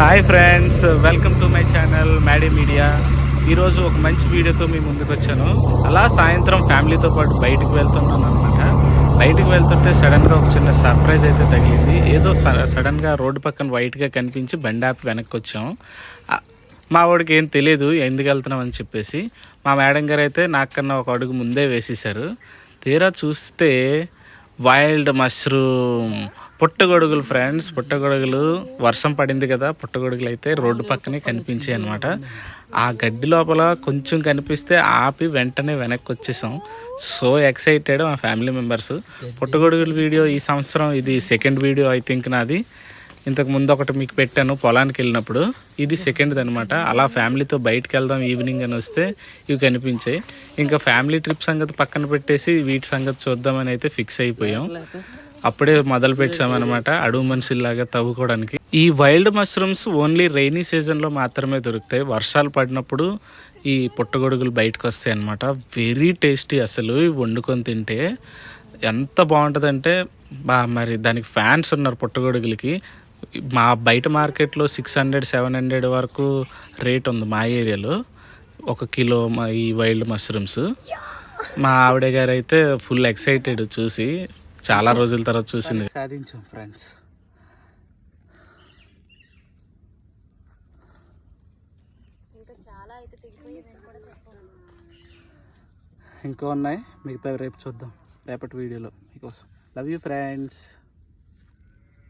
Hi friends, welcome to my channel Maddy media. ఈరోజు ఒక మంచి వీడియోతో మీ ముందుకు వచ్చాను. అలా సాయంత్రం ఫ్యామిలీతో పాటు బయటకు వెళ్తున్నాను అనమాట. బయటకు వెళ్తుంటే సడన్గా ఒక చిన్న సర్ప్రైజ్ అయితే తగిలింది. ఏదో సడన్గా రోడ్డు పక్కన వైట్గా కనిపించి బండి ఆపి వెనక్కి వచ్చాము. మా వాడికి ఏం తెలియదు ఎందుకు వెళ్తున్నాం అని చెప్పేసి. మా మేడం గారు అయితే నాకన్నా ఒక అడుగు ముందే వేసేసారు. తీరా చూస్తే వైల్డ్ మష్రూమ్ పుట్టగొడుగులు ఫ్రెండ్స్. పుట్టగొడుగులు వర్షం పడింది కదా, పుట్టగొడుగులు అయితే రోడ్డు పక్కనే కనిపించాయి అనమాట. ఆ గడ్డి లోపల కొంచెం కనిపిస్తే ఆపి వెంటనే వెనక్కి వచ్చేసాం. సో ఎక్సైటెడ్ మా ఫ్యామిలీ మెంబర్స్. పుట్టగొడుగుల వీడియో ఈ సంవత్సరం ఇది సెకండ్ వీడియో ఐ థింక్ నాది. ఇంతకు ముందు ఒకటి మీకు పెట్టాను పొలానికి వెళ్ళినప్పుడు, ఇది సెకండ్ది అనమాట. అలా ఫ్యామిలీతో బయటకు వెళ్దాం ఈవినింగ్ అని వస్తే ఇవి కనిపించాయి. ఇంకా ఫ్యామిలీ ట్రిప్ సంగతి పక్కన పెట్టేసి వీటి సంగతి చూద్దామని అయితే ఫిక్స్ అయిపోయాం. అప్పుడే మొదలు పెట్టామన్నమాట అడవు మనుషుల్లాగా తవ్వుకోవడానికి. ఈ వైల్డ్ మష్రూమ్స్ ఓన్లీ రైనీ సీజన్లో మాత్రమే దొరుకుతాయి. వర్షాలు పడినప్పుడు ఈ పుట్టగొడుగులు బయటకు వస్తాయి అన్నమాట. వెరీ టేస్టీ అసలు. వండుకొని తింటే ఎంత బాగుంటుందంటే మరి దానికి ఫ్యాన్స్ ఉన్నారు పుట్టగొడుగులకి. మా బయట మార్కెట్లో 600-700 వరకు రేట్ ఉంది మా ఏరియాలో ఒక కిలో ఈ వైల్డ్ మష్రూమ్స్. మా ఆవిడ గారు అయితే ఫుల్ ఎక్సైటెడ్ చూసి, చాలా రోజుల తర్వాత చూసింది. సాధించాం ఫ్రెండ్స్. ఇంకా ఉన్నాయి, మిగతా రేపు చూద్దాం రేపటి వీడియోలో మీకోసం. Love you friends.